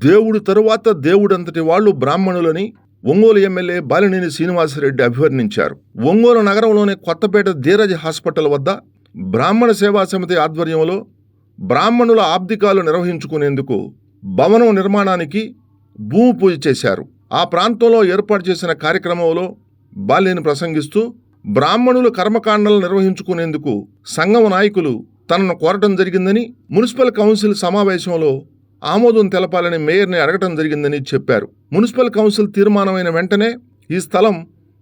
దేవుడు తరువాత దేవుడంతటి వాళ్లు బ్రాహ్మణులని ఒంగోలు ఎమ్మెల్యే బాలినేని శ్రీనివాసరెడ్డి అభివర్ణించారు. ఒంగోలు నగరంలోని కొత్తపేట ధీరజ్ హాస్పిటల్ వద్ద బ్రాహ్మణ సేవా సమితి ఆధ్వర్యంలో బ్రాహ్మణుల ఆబ్దికాలు నిర్వహించుకునేందుకు భవనం నిర్మాణానికి భూమి పూజ చేశారు. ఆ ప్రాంతంలో ఏర్పాటు చేసిన కార్యక్రమంలో బాలినేని ప్రసంగిస్తూ బ్రాహ్మణులు కర్మకాండలు నిర్వహించుకునేందుకు సంఘం నాయకులు తనను కోరటం జరిగిందని, మున్సిపల్ కౌన్సిల్ సమావేశంలో ఆమోదం తెలపాలని మేయర్ని అడగటం జరిగిందని చెప్పారు. మున్సిపల్ కౌన్సిల్ తీర్మానమైన వెంటనే ఈ స్థలం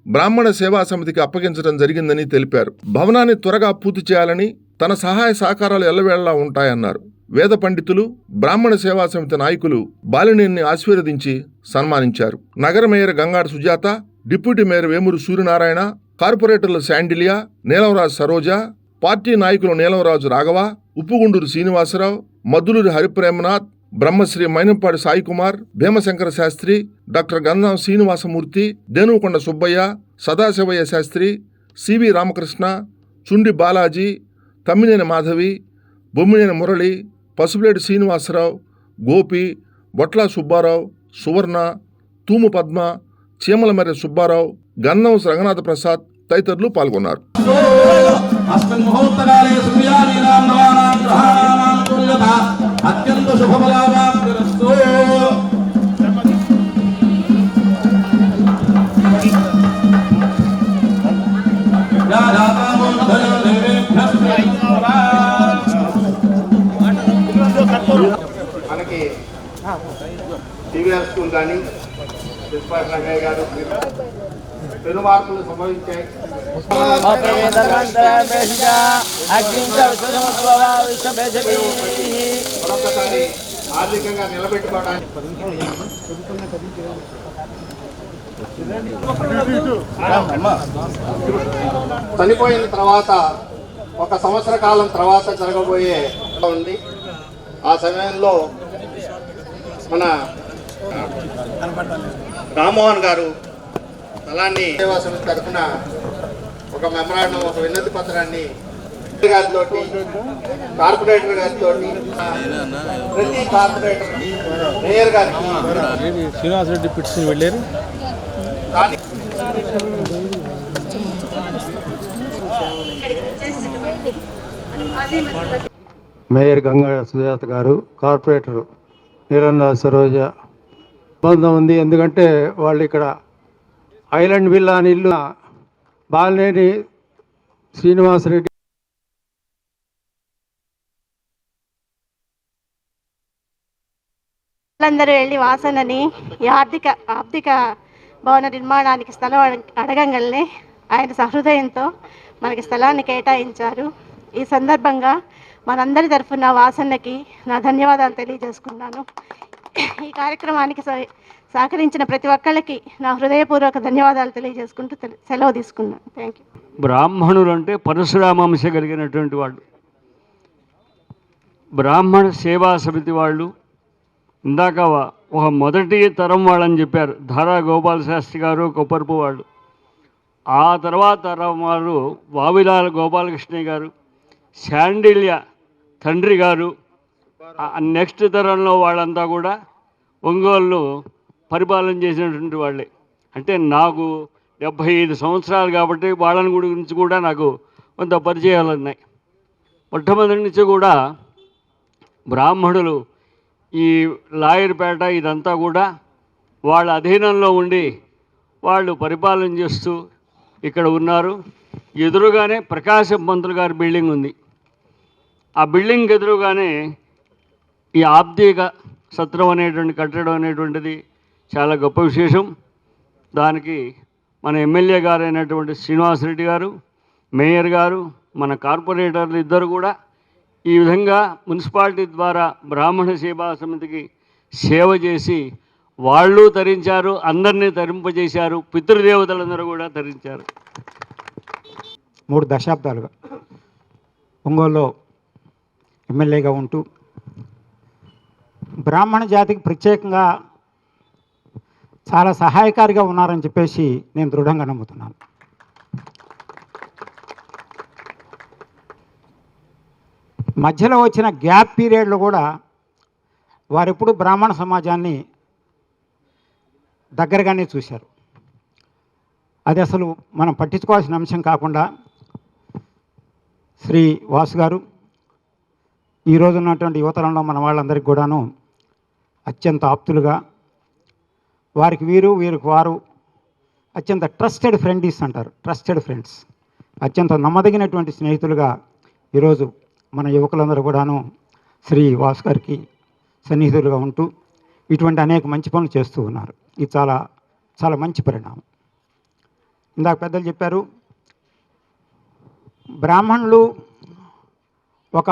బ్రాహ్మణ సేవా సమితికి అప్పగించడం జరిగిందని తెలిపారు. భవనాన్ని త్వరగా పూర్తి చేయాలని తన సహాయ సహకారాలు ఎల్లవేళలా ఉంటాయన్నారు. వేద పండితులు, బ్రాహ్మణ సేవా సమితి నాయకులు బాలినేనిని ఆశీర్వదించి సన్మానించారు. నగర mayor Gangadu Sujatha, deputy mayor Vemuru Suryanarayana, కార్పొరేటర్లు శాండిలియా, నీలంరాజు సరోజ, పార్టీ నాయకులు నీలంరాజు రాఘవ, ఉప్పుగుండూరు శ్రీనివాసరావు, మద్దులూరి హరిప్రేమనాథ్, బ్రహ్మశ్రీ మైనంపాటి సాయికుమార్, భీమశంకర శాస్త్రి, డాక్టర్ గంధం శ్రీనివాసమూర్తి, దేనుకొండ సుబ్బయ్య, సదాశివయ్య శాస్త్రి, సివి రామకృష్ణ, చుండి బాలాజీ, తమ్మినేని మాధవి, బొమ్మినేని మురళి, పసుపులేటి శ్రీనివాసరావు, గోపి, బొట్ల సుబ్బారావు, సువర్ణ, తూము పద్మ, చీమలమర్రి సుబ్బారావు, గంధం రంగనాథ ప్రసాద్ తదితరులు పాల్గొన్నారు. అత్యంత శుభఫలాభాప్తిరస్తు. మనకి సివిఆర్ స్కూల్ కానీ ప్రిన్సిపాల్ రంగయ్య గారు పెను మార్పులు సంభవించాయి. మరొకసారి ఆర్థికంగా నిలబెట్టుకోవడానికి చనిపోయిన తర్వాత 1 సంవత్సర కాలం తర్వాత జరగబోయే ఉంది. ఆ సమయంలో మన రామ్మోహన్ గారు స్థలాన్ని సేవా సమితి తరఫున ఒక మెమరాండం, ఒక వినతి పత్రాన్ని గారితో, కార్పొరేటర్ గారితో, ప్రతి కార్పొరేటర్ మేయర్ గారికి శ్రీనివాసరెడ్డి పిటిషన్ వెళ్ళారు. మేయర్ గంగా సుజాత గారు, కార్పొరేటర్ నీలంరాజు సరోజ బంధం ఉంది. ఎందుకంటే వాళ్ళు ఇక్కడ ఐలాండ్ విల్లా అని ఇల్లు బాలినేని శ్రీనివాసరెడ్డి అందరూ వెళ్ళి వాసనని ఈ ఆర్థిక భవన నిర్మాణానికి స్థలం అడగంగానే ఆయన సహృదయంతో మనకి స్థలాన్ని కేటాయించారు. ఈ సందర్భంగా మనందరి తరఫున వాసన్నకి నా ధన్యవాదాలు తెలియజేసుకున్నాను. ఈ కార్యక్రమానికి సహకరించిన ప్రతి ఒక్కళ్ళకి నా హృదయపూర్వక ధన్యవాదాలు తెలియజేసుకుంటూ సెలవు తీసుకున్నాను. Thank you. బ్రాహ్మణులు అంటే పరశురామాంశ కలిగినటువంటి వాళ్ళు. బ్రాహ్మణ సేవా సమితి వాళ్ళు ఇందాక ఒక మొదటి తరం వాళ్ళని చెప్పారు. ధారా గోపాల శాస్త్రి గారు, కొప్పర్పు వాళ్ళు. ఆ తర్వాత తరం వారు వావిలాల గోపాలకృష్ణయ్య గారు, శాండిల్య తండ్రి గారు. నెక్స్ట్ తరంలో వాళ్ళంతా కూడా ఒంగోలు పరిపాలన చేసినటువంటి వాళ్ళే. అంటే నాకు 75 సంవత్సరాలు కాబట్టి వాళ్ళని గురించి కూడా నాకు కొంత పరిచయాలు ఉన్నాయి. మొట్టమొదటి నుంచి కూడా బ్రాహ్మణులు ఈ లాయర్పేట ఇదంతా కూడా వాళ్ళ అధీనంలో ఉండి వాళ్ళు పరిపాలన చేస్తూ ఇక్కడ ఉన్నారు. ఎదురుగానే ప్రకాశం పంతులు గారి బిల్డింగ్ ఉంది. ఆ బిల్డింగ్ ఎదురుగానే ఈ ఆబ్దిక సత్రం అనేటువంటి కట్టడం అనేటువంటిది చాలా గొప్ప విశేషం. దానికి మన ఎమ్మెల్యే గారు అయినటువంటి శ్రీనివాసరెడ్డి గారు, మేయర్ గారు, మన కార్పొరేటర్లు ఇద్దరు కూడా ఈ విధంగా మున్సిపాలిటీ ద్వారా బ్రాహ్మణ సేవా సమితికి సేవ చేసి వాళ్ళు తరించారు, అందరినీ తరింపజేశారు. పితృదేవతలందరూ కూడా తరించారు. 3 దశాబ్దాలుగా ఒంగోలులో ఎమ్మెల్యేగా ఉంటూ బ్రాహ్మణ జాతికి ప్రత్యేకంగా చాలా సహాయకారిగా ఉన్నారని చెప్పేసి నేను దృఢంగా నమ్ముతున్నాను. మధ్యలో వచ్చిన గ్యాప్ పీరియడ్లో కూడా వారెప్పుడు బ్రాహ్మణ సమాజాన్ని దగ్గరగానే చూశారు. అది అసలు మనం పట్టించుకోవాల్సిన అంశం కాకుండా శ్రీ వాసు గారు ఈరోజు ఉన్నటువంటి యువతరంలో మన వాళ్ళందరికీ కూడాను అత్యంత ఆప్తులుగా, వారికి వీరు వీరికి వారు అత్యంత ట్రస్టెడ్ ఫ్రెండ్స్ అంటారు, ట్రస్టెడ్ ఫ్రెండ్స్, అత్యంత నమ్మదగినటువంటి స్నేహితులుగా ఈరోజు మన యువకులందరూ కూడాను శ్రీ వాసు గారికి సన్నిహితులుగా ఉంటూ ఇటువంటి అనేక మంచి పనులు చేస్తూ ఉన్నారు. ఇది చాలా చాలా మంచి పరిణామం. ఇందాక పెద్దలు చెప్పారు, బ్రాహ్మణులు ఒక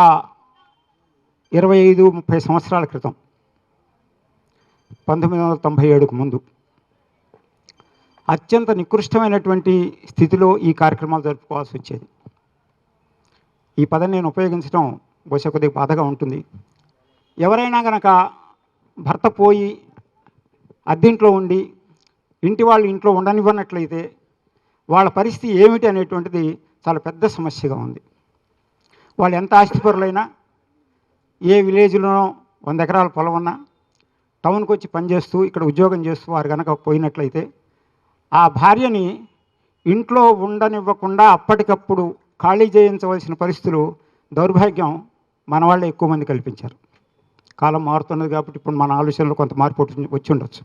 25-30 సంవత్సరాల క్రితం 1997కు ముందు అత్యంత నికృష్టమైనటువంటి స్థితిలో ఈ కార్యక్రమాలు జరుపుకోవాల్సి వచ్చేది. ఈ పదం నేను ఉపయోగించడం బహుశా కొద్దిగా బాధగా ఉంటుంది. ఎవరైనా కనుక భర్త పోయి అద్దెంట్లో ఉండి ఇంటి వాళ్ళు ఇంట్లో ఉండనివ్వనట్లయితే వాళ్ళ పరిస్థితి ఏమిటి అనేటువంటిది చాలా పెద్ద సమస్యగా ఉంది. వాళ్ళు ఎంత ఆస్తిపరులైనా, ఏ విలేజ్లోనో 100 ఎకరాల పొలం ఉన్నా, టౌన్కి వచ్చి పనిచేస్తూ ఇక్కడ ఉద్యోగం చేస్తూ వారు కనుక పోయినట్లయితే ఆ భార్యని ఇంట్లో ఉండనివ్వకుండా అప్పటికప్పుడు ఖాళీ చేయించవలసిన పరిస్థితులు, దౌర్భాగ్యం మన వాళ్ళే ఎక్కువ మంది కల్పించారు. కాలం మారుతున్నది కాబట్టి ఇప్పుడు మన ఆలోచనలో కొంత మార్పు వచ్చి ఉండొచ్చు.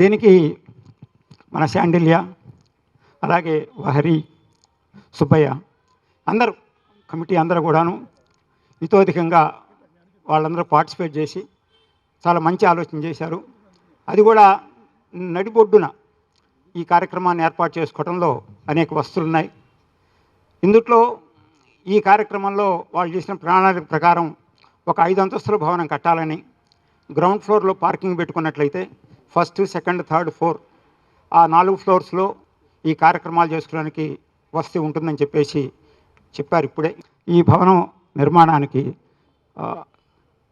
దీనికి మన శాండిల్య, అలాగే వహరి, సుబ్బయ్య, అందరూ కమిటీ అందరూ కూడాను ఇతోధికంగా వాళ్ళందరూ పార్టిసిపేట్ చేసి చాలా మంచి ఆలోచన చేశారు. అది కూడా నడిబొడ్డున ఈ కార్యక్రమాన్ని ఏర్పాటు చేసుకోవడంలో అనేక వస్తువులు ఉన్నాయి. ఇందుట్లో ఈ కార్యక్రమంలో వాళ్ళు చేసిన ప్రణాళిక ప్రకారం ఒక 5 అంతస్తుల భవనం కట్టాలని, గ్రౌండ్ ఫ్లోర్లో పార్కింగ్ పెట్టుకున్నట్లయితే ఫస్ట్, సెకండ్, థర్డ్, ఫోర్త్ ఆ 4 ఫ్లోర్స్లో ఈ కార్యక్రమాలు చేసుకోవడానికి వస్తూ ఉంటుందని చెప్పారు ఇప్పుడే. ఈ భవనం నిర్మాణానికి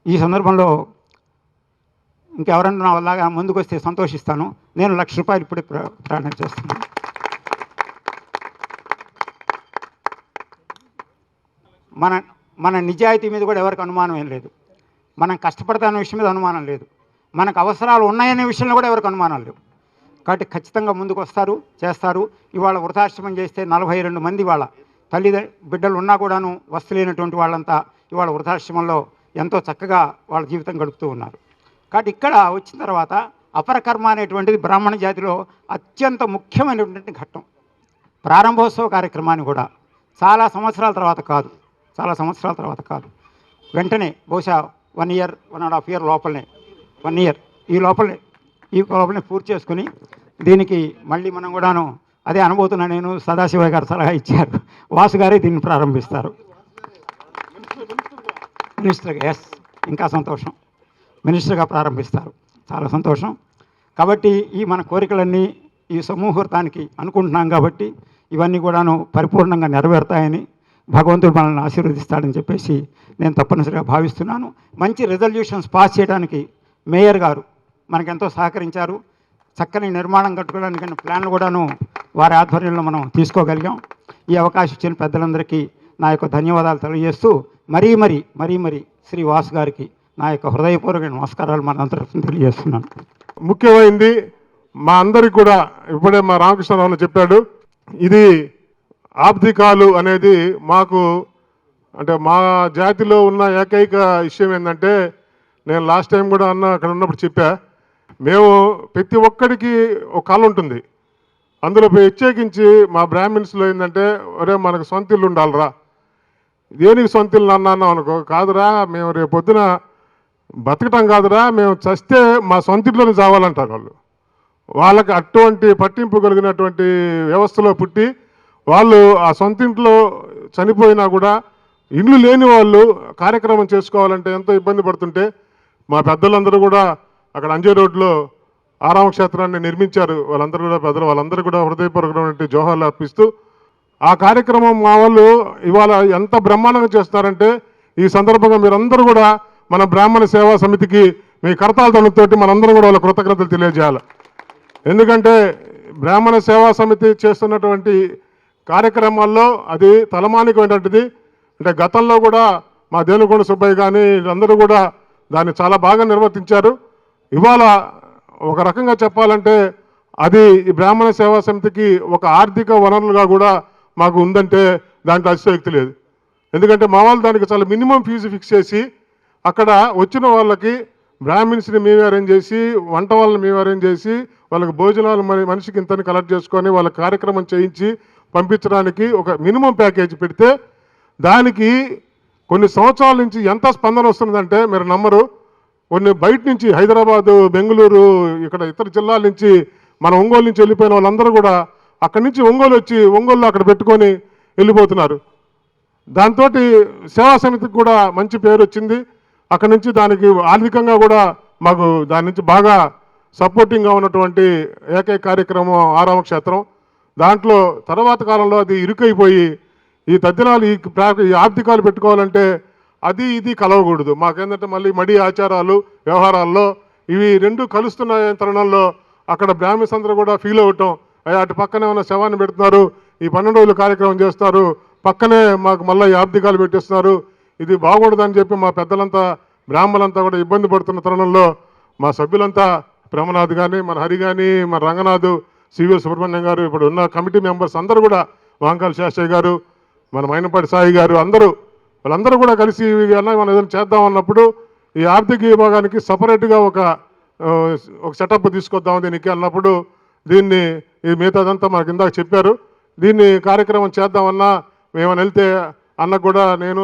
ఈ సందర్భంలో ఇంకెవరన్నా నా వల్లగా ముందుకు వస్తే సంతోషిస్తాను. నేను ₹1,00,000 ఇప్పుడే ప్రయాణం చేస్తున్నాను. మన నిజాయితీ మీద కూడా ఎవరికి అనుమానం ఏం లేదు. మనం కష్టపడతానే విషయం మీద అనుమానం లేదు. మనకు అవసరాలు ఉన్నాయనే విషయంలో కూడా ఎవరికి అనుమానాలు లేవు. కాబట్టి ఖచ్చితంగా ముందుకు వస్తారు, చేస్తారు. ఇవాళ వృద్ధాశ్రమం చేస్తే 42 మంది వాళ్ళ బిడ్డలు ఉన్నా కూడాను వస్తులేనటువంటి వాళ్ళంతా ఇవాళ వృద్ధాశ్రమంలో ఎంతో చక్కగా వాళ్ళ జీవితం గడుపుతూ ఉన్నారు. కాబట్టి ఇక్కడ వచ్చిన తర్వాత అపరకర్మ అనేటువంటిది బ్రాహ్మణ జాతిలో అత్యంత ముఖ్యమైనటువంటి ఘట్టం. ప్రారంభోత్సవ కార్యక్రమాన్ని కూడా చాలా సంవత్సరాల తర్వాత కాదు, వెంటనే బహుశా 1 year, 1.5 year లోపలనే, 1 year ఈ లోపలనే పూర్తి చేసుకుని దీనికి మళ్ళీ మనం కూడాను అదే అనుభూతున్నా. నేను సదాశివ గారు సలహా ఇచ్చారు, వాసు గారే దీన్ని ప్రారంభిస్తారు మినిస్టర్గా. ఇంకా సంతోషం, మినిస్టర్గా ప్రారంభిస్తారు, చాలా సంతోషం. కాబట్టి ఈ మన కోరికలన్నీ ఈ సమూహూర్తానికి అనుకుంటున్నాం కాబట్టి ఇవన్నీ కూడాను పరిపూర్ణంగా నెరవేరుతాయని భగవంతుడు మనల్ని ఆశీర్వదిస్తాడని చెప్పేసి నేను తప్పనిసరిగా భావిస్తున్నాను. మంచి రెజల్యూషన్స్ పాస్ చేయడానికి మేయర్ గారు మనకెంతో సహకరించారు. చక్కని నిర్మాణం కట్టుకోవడానికి ప్లాన్లు కూడాను వారి ఆధ్వర్యంలో మనం తీసుకోగలిగాం. ఈ అవకాశం ఇచ్చిన పెద్దలందరికీ నా యొక్క ధన్యవాదాలు తెలియజేస్తూ మరీ శ్రీ వాసు గారికి నా యొక్క హృదయపూర్వక నమస్కారాలు మనందరూ తెలియజేస్తున్నాను. ముఖ్యమైంది మా అందరికి కూడా ఇప్పుడే మా రామకృష్ణరావు చెప్పాడు, ఇది ఆబ్దికాలు అనేది మాకు అంటే మా జాతిలో ఉన్న ఏకైక విషయం ఏంటంటే, నేను లాస్ట్ టైం కూడా అక్కడ ఉన్నప్పుడు చెప్పా, మేము ప్రతి ఒక్కడికి ఒక కళ ఉంటుంది. అందులో ప్రత్యేకించి మా బ్రాహ్మిన్స్లో ఏంటంటే, ఒరే మనకు సొంత ఇల్లు ఉండాలిరా, దేనికి సొంత ఇల్లు అన్నాను అనుకో, కాదురా మేము రేపు పొద్దున బతకటం కాదురా, మేము చస్తే మా సొంత ఇంట్లోనే చావాలంటారు వాళ్ళు. వాళ్ళకి అటువంటి పట్టింపు కలిగినటువంటి వ్యవస్థలో పుట్టి వాళ్ళు ఆ సొంత ఇంట్లో చనిపోయినా కూడా ఇల్లు లేని వాళ్ళు కార్యక్రమం చేసుకోవాలంటే ఎంతో ఇబ్బంది పడుతుంటే, మా పెద్దలందరూ కూడా అక్కడ అంజే రోడ్లో ఆరామ క్షేత్రాన్ని నిర్మించారు. వాళ్ళందరూ కూడా పెద్దలు, వాళ్ళందరూ కూడా హృదయపూర్వకమైనటువంటి జోహార్లు అర్పిస్తూ ఆ కార్యక్రమం మా వాళ్ళు ఇవాళ ఎంత బ్రహ్మాండంగా చేస్తారంటే, ఈ సందర్భంగా మీరందరూ కూడా మన బ్రాహ్మణ సేవా సమితికి మీ కరతాళతోటి మనందరం కూడా వాళ్ళ కృతజ్ఞతలు తెలియజేయాలి. ఎందుకంటే బ్రాహ్మణ సేవా సమితి చేస్తున్నటువంటి కార్యక్రమాల్లో అది తలమానికమైనటువంటిది. అంటే గతంలో కూడా మా దేనుకొండ సుబ్బయ్య కానీ అందరూ కూడా దాన్ని చాలా బాగా నిర్వర్తించారు. ఇవాళ ఒక రకంగా చెప్పాలంటే అది ఈ బ్రాహ్మణ సేవా సమితికి ఒక ఆర్థిక వనరులుగా కూడా మాకు ఉందంటే దాంట్లో అతిశయోక్తి లేదు. ఎందుకంటే మా వాళ్ళు దానికి చాలా మినిమం ఫీజు ఫిక్స్ చేసి అక్కడ వచ్చిన వాళ్ళకి బ్రాహ్మిన్స్ని మేమే అరేంజ్ చేసి, వంట వాళ్ళని మేము అరేంజ్ చేసి, వాళ్ళకి భోజనాలు మనిషికి ఇంతని కలెక్ట్ చేసుకొని వాళ్ళ కార్యక్రమం చేయించి పంపించడానికి ఒక మినిమం ప్యాకేజ్ పెడితే దానికి కొన్ని సంవత్సరాల నుంచి ఎంత స్పందన వస్తుందంటే మీరు నమ్మరు. కొన్ని బయట నుంచి హైదరాబాదు, బెంగళూరు, ఇక్కడ ఇతర జిల్లాల నుంచి మన ఒంగోలు నుంచి వెళ్ళిపోయిన వాళ్ళందరూ కూడా అక్కడి నుంచి ఒంగోలు వచ్చి ఒంగోలులో అక్కడ పెట్టుకొని వెళ్ళిపోతున్నారు. దాంతో సేవా సమితికి కూడా మంచి పేరు వచ్చింది. అక్కడి నుంచి దానికి ఆర్థికంగా కూడా మాకు దాని నుంచి బాగా సపోర్టింగ్గా ఉన్నటువంటి ఏకైక కార్యక్రమం ఆరామ క్షేత్రం. దాంట్లో తర్వాత కాలంలో అది ఇరుకైపోయి ఈ తద్దినాలు ఈ ఆర్థికాలు పెట్టుకోవాలంటే అది ఇది కలవకూడదు. మాకేంటంటే మళ్ళీ మడి ఆచారాలు వ్యవహారాల్లో ఇవి రెండు కలుస్తున్న తరుణంలో అక్కడ బ్రాహ్మిన్స్ అందరూ కూడా ఫీల్ అవటం, అటు పక్కనే ఉన్న శవాన్ని పెడుతున్నారు, ఈ 12 రోజులు కార్యక్రమం చేస్తారు, పక్కనే మాకు మళ్ళీ ఈ ఆర్థికాలు పెట్టిస్తున్నారు, ఇది బాగూడదని చెప్పి మా పెద్దలంతా బ్రాహ్మణులంతా కూడా ఇబ్బంది పడుతున్న తరుణంలో మా సభ్యులంతా బ్రహ్మనాథ్ కానీ, మన హరి కానీ, మన రంగనాథ్, సివి సుబ్రహ్మణ్యం గారు, ఇప్పుడు ఉన్న కమిటీ మెంబర్స్ అందరూ కూడా, వాంకాల శాస్త్రి గారు, మన మైనపాటి సాయి గారు, వాళ్ళందరూ కూడా కలిసి మనం ఏదైనా చేద్దాం అన్నప్పుడు ఈ ఆర్థిక విభాగానికి సపరేట్గా ఒక సెటప్ తీసుకొద్దాం దీనికి అన్నప్పుడు దీన్ని ఈ మిగతాదంతా మనకి ఇందాక చెప్పారు. దీన్ని కార్యక్రమం చేద్దామన్నా మేమని వెళ్తే అన్నకు కూడా నేను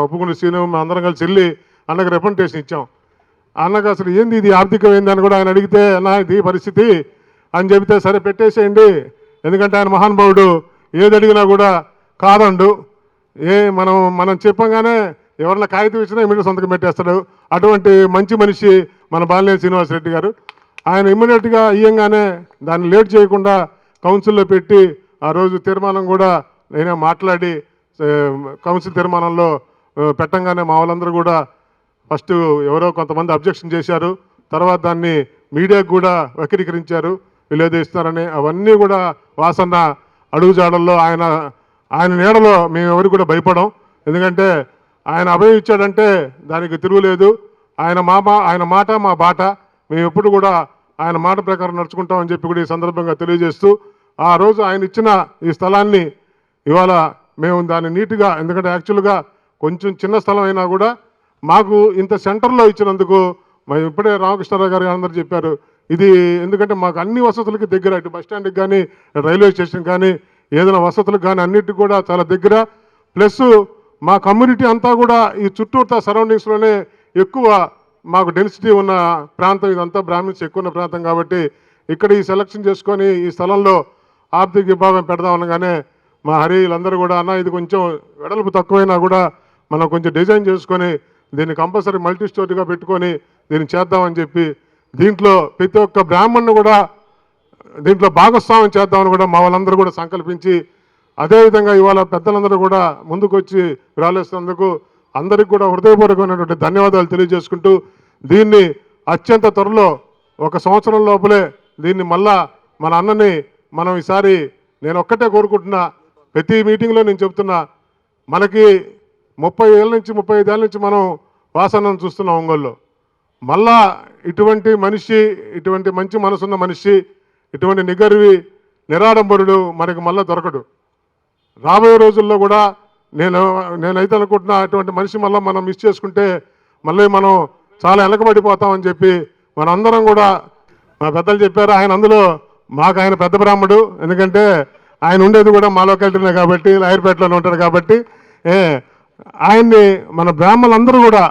ఒప్పుకుని సీను అందరం కలిసి వెళ్ళి అన్నకు రిప్రజెంటేషన్ ఇచ్చాం. అన్నకు అసలు ఏంది ఇది ఆర్థికం ఏంది అని కూడా ఆయన అడిగితే, అన్న ఇది పరిస్థితి అని చెబితే సరే పెట్టేసేయండి, ఎందుకంటే ఆయన మహానుభావుడు ఏది అడిగినా కూడా కాదండు, మనం చెప్పంగానే ఎవరన్నా కాగితం ఇచ్చినా ఇమీడియట్ సంతకం పెట్టేస్తాడు. అటువంటి మంచి మనిషి మన బాలినేని శ్రీనివాసరెడ్డి గారు. ఆయన ఇమ్మీడియట్గా ఇయ్యంగానే దాన్ని లేట్ చేయకుండా కౌన్సిల్లో పెట్టి ఆ రోజు తీర్మానం కూడా నేనే మాట్లాడి కౌన్సిల్ తీర్మానంలో పెట్టంగానే మా వాళ్ళందరూ కూడా ఫస్ట్ ఎవరో కొంతమంది అబ్జెక్షన్ చేశారు, తర్వాత దాన్ని మీడియాకు కూడా వక్రీకరించారు, వీళ్ళు ఏదో ఇస్తున్నారని. అవన్నీ కూడా వాసన్న అడుగుజాడల్లో ఆయన నీడలో మేము ఎవరు కూడా భయపడం. ఎందుకంటే ఆయన అభయం ఇచ్చాడంటే దానికి తిరుగులేదు. ఆయన మాట మా బాట, మేము ఎప్పుడు కూడా ఆయన మాట ప్రకారం నడుచుకుంటామని చెప్పి కూడా ఈ సందర్భంగా తెలియజేస్తూ, ఆ రోజు ఆయన ఇచ్చిన ఈ స్థలాన్ని ఇవాళ మేము దాన్ని నీట్గా, ఎందుకంటే యాక్చువల్గా కొంచెం చిన్న స్థలం అయినా కూడా మాకు ఇంత సెంటర్లో ఇచ్చినందుకు మేము ఇప్పుడే రామకృష్ణారావు గారు అందరూ చెప్పారు, ఇది ఎందుకంటే మాకు అన్ని వసతులకి దగ్గర, ఇటు బస్ స్టాండ్కి కానీ, రైల్వే స్టేషన్ కానీ, ఏదైనా వసతులకు కానీ అన్నిటికి కూడా చాలా దగ్గర. ప్లస్ మా కమ్యూనిటీ అంతా కూడా ఈ చుట్టూతా సరౌండింగ్స్లోనే ఎక్కువ మాకు డెన్సిటీ ఉన్న ప్రాంతం, ఇదంతా బ్రాహ్మిన్స్ ఎక్కువ ఉన్న ప్రాంతం కాబట్టి ఇక్కడ ఈ సెలక్షన్ చేసుకొని ఈ స్థలంలో ఆర్థిక విభాగం పెడదామనగానే మా హరీలందరూ కూడా అన్న ఇది కొంచెం వెడల్పు తక్కువైనా కూడా మనం కొంచెం డిజైన్ చేసుకొని దీన్ని కంపల్సరీ మల్టీ స్టోరీగా పెట్టుకొని దీన్ని చేద్దామని చెప్పి దీంట్లో ప్రతి ఒక్క బ్రాహ్మణ్ణి కూడా దీంట్లో భాగస్వామ్యం చేద్దామని కూడా మా వాళ్ళందరూ కూడా సంకల్పించి, అదేవిధంగా ఇవాళ పెద్దలందరూ కూడా ముందుకు వచ్చి రాలేస్తున్నందుకు అందరికి కూడా హృదయపూర్వకమైనటువంటి ధన్యవాదాలు తెలియజేసుకుంటూ, దీన్ని అత్యంత త్వరలో 1 సంవత్సరం లోపలే దీన్ని మళ్ళా మన అన్నని మనం ఈసారి నేను ఒక్కటే కోరుకుంటున్నా, ప్రతి మీటింగ్లో నేను చెప్తున్నా, మనకి 30 ఏళ్ళ నుంచి 35 ఏళ్ళ నుంచి మనం వాసనను చూస్తున్నాం ఒంగోలులో. మళ్ళా ఇటువంటి మనిషి, ఇటువంటి మంచి మనసున్న మనిషి, ఇటువంటి నిగర్వి నిరాడంబరుడు మనకి మళ్ళీ దొరకడు. రాబోయే రోజుల్లో కూడా నేనైతే అనుకుంటున్నా అటువంటి మనిషి మళ్ళీ మనం మిస్ చేసుకుంటే మళ్ళీ మనం చాలా వెనకబడిపోతామని చెప్పి మనందరం కూడా, మా పెద్దలు చెప్పారు, అందులో మాకు ఆయన పెద్ద బ్రాహ్మడు, ఎందుకంటే ఆయన ఉండేది కూడా మా లొకాలిటీనే కాబట్టి, లాయర్పేటలోనే ఉంటాడు కాబట్టి ఆయన్ని మన బ్రాహ్మణులందరూ కూడా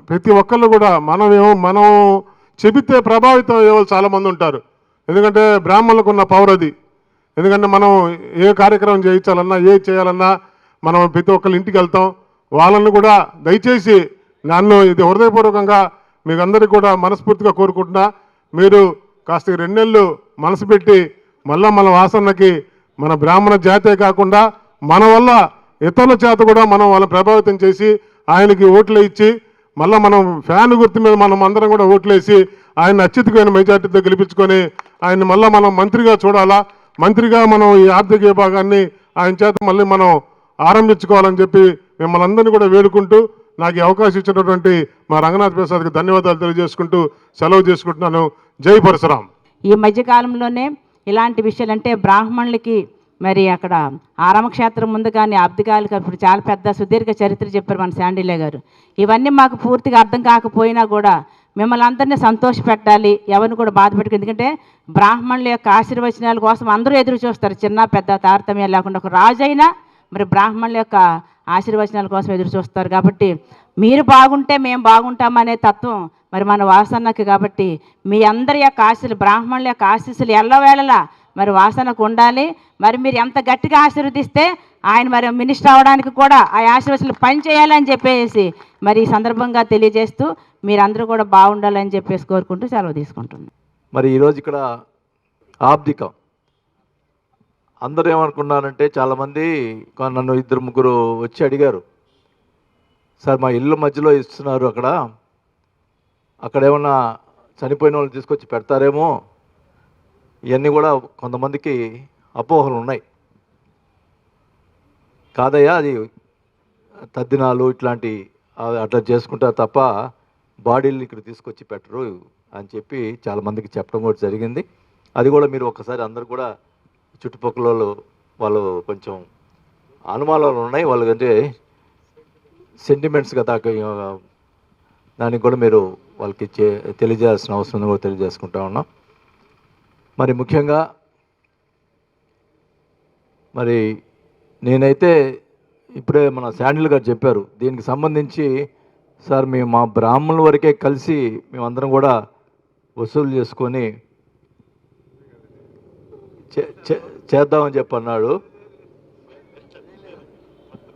ప్రతి ఒక్కళ్ళు కూడా మనం చెబితే ప్రభావితం అయ్యే వాళ్ళు చాలామంది ఉంటారు. ఎందుకంటే బ్రాహ్మణులకు ఉన్న పవర్ అది. ఎందుకంటే మనం ఏ కార్యక్రమం చేయించాలన్నా, ఏ చేయాలన్నా మనం ప్రతి ఒక్కళ్ళ ఇంటికి వెళ్తాం. వాళ్ళని కూడా దయచేసి నన్ను ఇది హృదయపూర్వకంగా మీకు అందరికీ కూడా మనస్ఫూర్తిగా కోరుకుంటున్నా, మీరు కాస్త 2 నెలలు మనసు పెట్టి మళ్ళా మన వాసనకి మన బ్రాహ్మణ జాతే కాకుండా మన వల్ల ఇతరుల చేత కూడా మనం వాళ్ళని ప్రభావితం చేసి ఆయనకి ఓట్లు ఇచ్చి మళ్ళీ మనం ఫ్యాన్ గుర్తు మీద మనం అందరం కూడా ఓట్లేసి ఆయన అత్యధికమైన మెజార్టీతో గెలిపించుకొని ఆయన్ని మళ్ళీ మనం మంత్రిగా చూడాలా, మంత్రిగా మనం ఈ ఆర్థిక విభాగాన్ని ఆయన చేత మళ్ళీ మనం ఆరంభించుకోవాలని చెప్పి మిమ్మల్ని అందరినీ కూడా వేడుకుంటూ, నాకు ఈ అవకాశం ఇచ్చినటువంటి మా రంగనాథ్ ప్రసాద్కి ధన్యవాదాలు తెలియజేసుకుంటూ సెలవు చేసుకుంటున్నాను. జై పరశురాం. ఈ మధ్యకాలంలోనే ఇలాంటి విషయాలు అంటే బ్రాహ్మణులకి మరి అక్కడ ఆరామక్షేత్రం ముందు కానీ అబ్దికాలకి అప్పుడు చాలా పెద్ద సుదీర్ఘ చరిత్ర చెప్పారు మన శాండిలే గారు. ఇవన్నీ మాకు పూర్తిగా అర్థం కాకపోయినా కూడా మిమ్మల్ని అందరినీ సంతోషపెట్టాలి, ఎవరిని కూడా బాధ పెట్టకు. ఎందుకంటే బ్రాహ్మణుల యొక్క ఆశీర్వచనాల కోసం అందరూ ఎదురు చూస్తారు, చిన్న పెద్ద తారతమ్యం లేకుండా. ఒక రాజు అయినా మరి బ్రాహ్మణుల యొక్క ఆశీర్వచనాల కోసం ఎదురు చూస్తారు. కాబట్టి మీరు బాగుంటే మేము బాగుంటామనే తత్వం మరి మన వాసన్నకి. కాబట్టి మీ అందరి యొక్క ఆశీస్సులు, బ్రాహ్మణుల యొక్క ఆశీస్సులు ఎల్లవేళలా మరి వాసనకు ఉండాలి. మరి మీరు ఎంత గట్టిగా ఆశీర్వదిస్తే ఆయన మరి మినిస్టర్ అవడానికి కూడా ఆ ఆశీర్వచనాలు పనిచేయాలని చెప్పేసి మరి ఈ సందర్భంగా తెలియజేస్తూ మీరందరూ కూడా బాగుండాలని చెప్పేసి కోరుకుంటూ సెలవు తీసుకుంటున్నాను. మరి ఈరోజు ఇక్కడ ఆబ్దికం అందరూ ఏమనుకున్నారంటే, చాలామంది నన్ను 2-3 వచ్చి అడిగారు, సార్ మా ఇల్లు మధ్యలో ఇస్తున్నారు, అక్కడ ఏమన్నా చనిపోయిన వాళ్ళు తీసుకొచ్చి పెడతారేమో, ఇవన్నీ కూడా కొంతమందికి అపోహలు ఉన్నాయి. కాదయ్యా, అది తద్దినాలు ఇట్లాంటి అట్లా చేసుకుంటారు తప్ప బాడీలు ఇక్కడ తీసుకొచ్చి పెట్టరు అని చెప్పి చాలామందికి చెప్పడం కూడా జరిగింది. అది కూడా మీరు ఒకసారి అందరు కూడా చుట్టుపక్కల వాళ్ళు కొంచెం అనుమానాలు ఉన్నాయి, వాళ్ళకంటే సెంటిమెంట్స్ కదా, దానికి కూడా మీరు వాళ్ళకి తెలియజేయాల్సిన అవసరం కూడా తెలియజేసుకుంటా ఉన్నాం. మరి ముఖ్యంగా మరి నేనైతే ఇప్పుడే మన శాండిల్ గారు చెప్పారు, దీనికి సంబంధించి సార్ మేము మా బ్రాహ్మణుల వరకే కలిసి మేమందరం కూడా వసూలు చేసుకొని చేద్దామని చెప్పి అన్నాడు.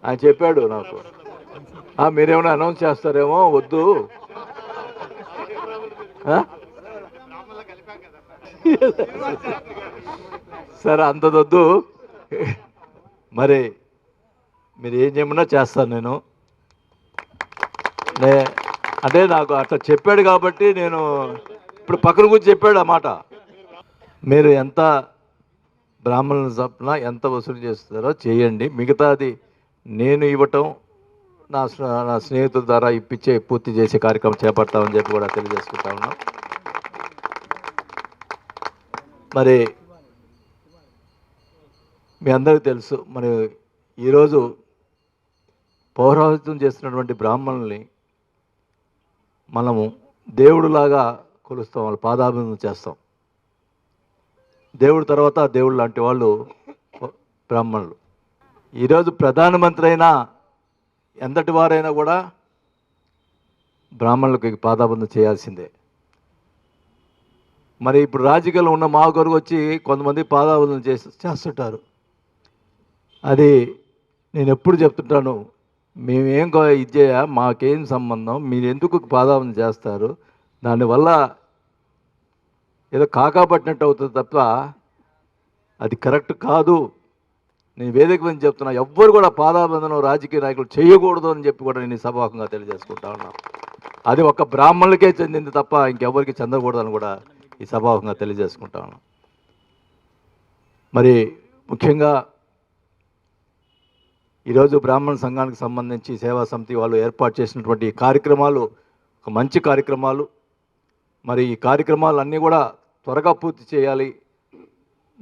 ఆయన చెప్పాడు నాకు, మీరేమైనా అనౌన్స్ చేస్తారేమో, వద్దు సరే అంతదొద్దు, మరి మీరు ఏం చేయమన్నా చేస్తాను నేను. అంటే నాకు అట్లా చెప్పాడు కాబట్టి నేను ఇప్పుడు పక్కన కూర్చొని చెప్పాడు ఆ మాట. మీరు ఎంత బ్రాహ్మణుల తప్పున ఎంత వసూలు చేస్తారో చేయండి, మిగతాది నేను ఇవ్వటం నా స్నేహితుల ద్వారా ఇప్పించే పూర్తి చేసే కార్యక్రమం చేపడతామని చెప్పి కూడా తెలియజేసుకుంటా ఉన్నాం. మరి మీ అందరికీ తెలుసు, మరి ఈరోజు పౌరోహిత్యం చేస్తున్నటువంటి బ్రాహ్మణుల్ని మనము దేవుడులాగా కొలుస్తాం, వాళ్ళ పాదాభివందనం చేస్తాం. దేవుడి తర్వాత దేవుడు లాంటి వాళ్ళు బ్రాహ్మణులు. ఈరోజు ప్రధానమంత్రి అయినా ఎంతటి వారైనా కూడా బ్రాహ్మణులకు పాదాభివందనం చేయాల్సిందే. మరి ఇప్పుడు రాజకీయాల్లో ఉన్న మా కొరకు వచ్చి కొంతమంది పాదాభివందనం చేస్తుంటారు. అది నేను ఎప్పుడు చెప్తుంటాను, మేమేం ఇచ్చేయ మాకేం సంబంధం, మీరు ఎందుకు పాదాభివందనం చేస్తారు, దానివల్ల ఏదో కాకాపట్టినట్టు అవుతుంది తప్ప అది కరెక్ట్ కాదు. నేను వేదిక మీద చెప్తున్నా, ఎవ్వరు కూడా పాదాభివందనం రాజకీయ నాయకులు చేయకూడదు అని చెప్పి కూడా నేను సభాముఖంగా తెలియజేసుకుంటా ఉన్నాను. అది ఒక బ్రాహ్మణులకే చెందింది తప్ప ఇంకెవ్వరికి చెందకూడదని కూడా ఈ సభాముఖంగా తెలియజేసుకుంటా ఉన్నాను. మరి ముఖ్యంగా ఈరోజు బ్రాహ్మణ సంఘానికి సంబంధించి సేవా సమితి వాళ్ళు ఏర్పాటు చేసినటువంటి కార్యక్రమాలు ఒక మంచి కార్యక్రమాలు. మరి ఈ కార్యక్రమాలు అన్నీ కూడా త్వరగా పూర్తి చేయాలి.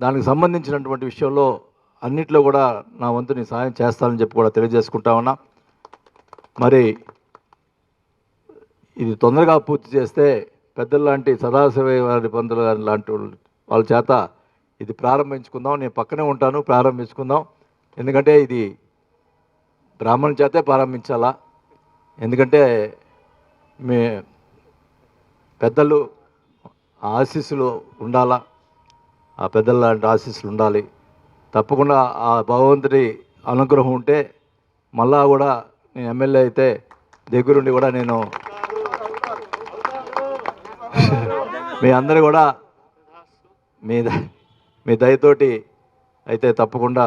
దానికి సంబంధించినటువంటి విషయంలో అన్నిట్లో కూడా నా వంతుని సాయం చేస్తానని చెప్పి కూడా తెలియజేసుకుంటా ఉన్నా. మరి ఇది తొందరగా పూర్తి చేస్తే పెద్దలు లాంటి సదాశివ వారి పంతులు గారి లాంటి వాళ్ళ చేత ఇది ప్రారంభించుకుందాం. నేను పక్కనే ఉంటాను, ప్రారంభించుకుందాం. ఎందుకంటే ఇది బ్రాహ్మణుల చేతే ప్రారంభించాలా. ఎందుకంటే మీ పెద్దలు ఆశీస్సులు ఉండాలా, ఆ పెద్దల లాంటి ఆశీస్సులు ఉండాలి. తప్పకుండా ఆ భగవంతుడి అనుగ్రహం ఉంటే మళ్ళా కూడా నేను ఎమ్మెల్యే అయితే దగ్గరుండి కూడా నేను మీ అందరూ కూడా మీ దయతోటి అయితే తప్పకుండా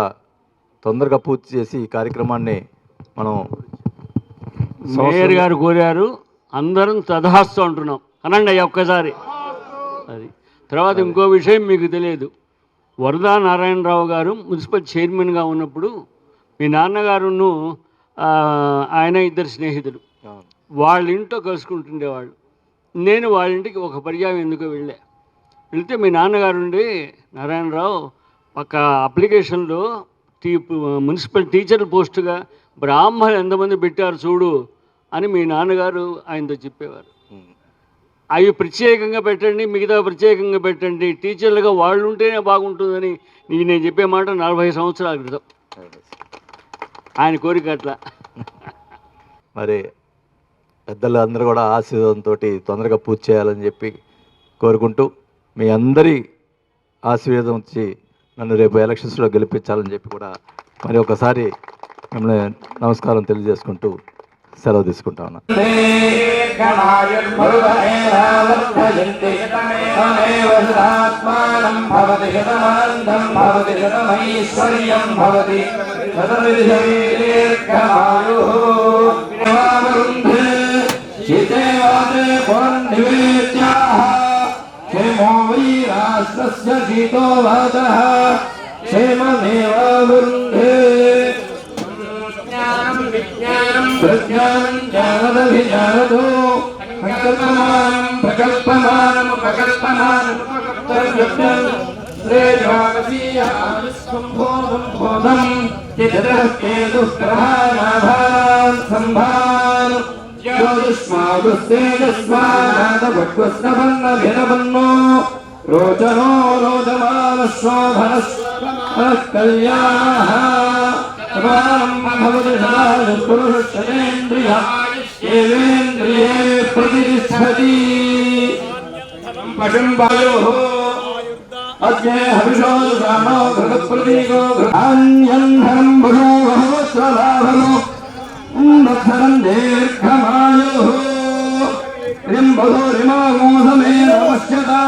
తొందరగా పూర్తి చేసి ఈ కార్యక్రమాన్ని మనం మేయర్ గారు కోరారు, అందరం తదాస్తు అంటున్నాం. అనండి అయ్యా ఒక్కసారి. అది తర్వాత ఇంకో విషయం మీకు తెలియదు, వరదా నారాయణరావు గారు మున్సిపల్ చైర్మన్గా ఉన్నప్పుడు మీ నాన్నగారును ఆయన ఇద్దరు స్నేహితులు వాళ్ళ ఇంట్లో కలుసుకుంటుండేవాళ్ళు. నేను వాళ్ళ ఇంటికి ఒక పర్యాయం ఎందుకు వెళ్తే మీ నాన్నగారు ఉండి, నారాయణరావు ఒక అప్లికేషన్లో మున్సిపల్ టీచర్ పోస్టుగా బ్రాహ్మణులు ఎంతమంది పెట్టారు చూడు అని మీ నాన్నగారు ఆయనతో చెప్పేవారు. అవి ప్రత్యేకంగా పెట్టండి, మిగతా ప్రత్యేకంగా పెట్టండి, టీచర్లుగా వాళ్ళు ఉంటేనే బాగుంటుందని నీకు నేను చెప్పే మాట 40 సంవత్సరాల క్రితం. ఆయన కోరిక అట్లా. మరి పెద్దలు అందరూ కూడా ఆశీర్వాదంతో తొందరగా పూర్తి చేయాలని చెప్పి కోరుకుంటూ, మీ అందరి ఆశీర్వాదం వచ్చి నన్ను రేపు ఎలక్షన్స్లో గెలిపించాలని చెప్పి కూడా మరి ఒకసారి మిమ్మల్ని నమస్కారం తెలియజేసుకుంటూ సెలవు తీసుకుంటా ఉన్నా. क्षेमो वै राष्ट्रस्य शीतो वातः क्षेममेवावरुन्धे प्रज्ञानं ज्ञानदभिजानतो प्रकल्पमानमुपकल्पमानं श्रेयोगसीयम्भोदं चित्रकेतुप्रभानाभान् सम्भान् ज्योतिष्मागुस्तेजस्मानादभक्वस्नपन्नभिनपन्नो रोचनो रोचमानशोभनः कल्याणः भवति पुरुषेन्द्रियः देवेन्द्रिये प्रतिष्ठति पशुं वायोः अद्य हविषो जानो घृतप्रतीको घृतान्यन्धनं भुजो बहुवत्सलाभनो दक्षरं दीर्घमायुः रिम्बधुरिमागोसमे नमस्यता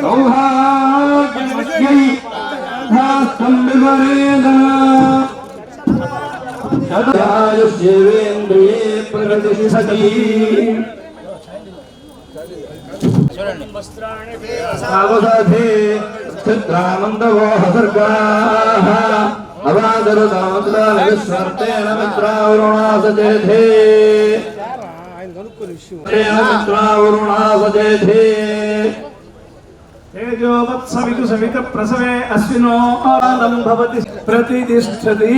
सौभाग्यमस्यै धास्तं विपरेदना सदायुष्येवेन्द्रिये प्रतिष्ठति सावधाथे चित्रामन्दवो सर्गाः अवादरदामद्रालविस्वर्तेन मित्रावरुणासजेधे मित्रावरुणासजेधे तेजोवत्सवितु सवित प्रसवे अश्विनो आनं भवति प्रतिष्ठति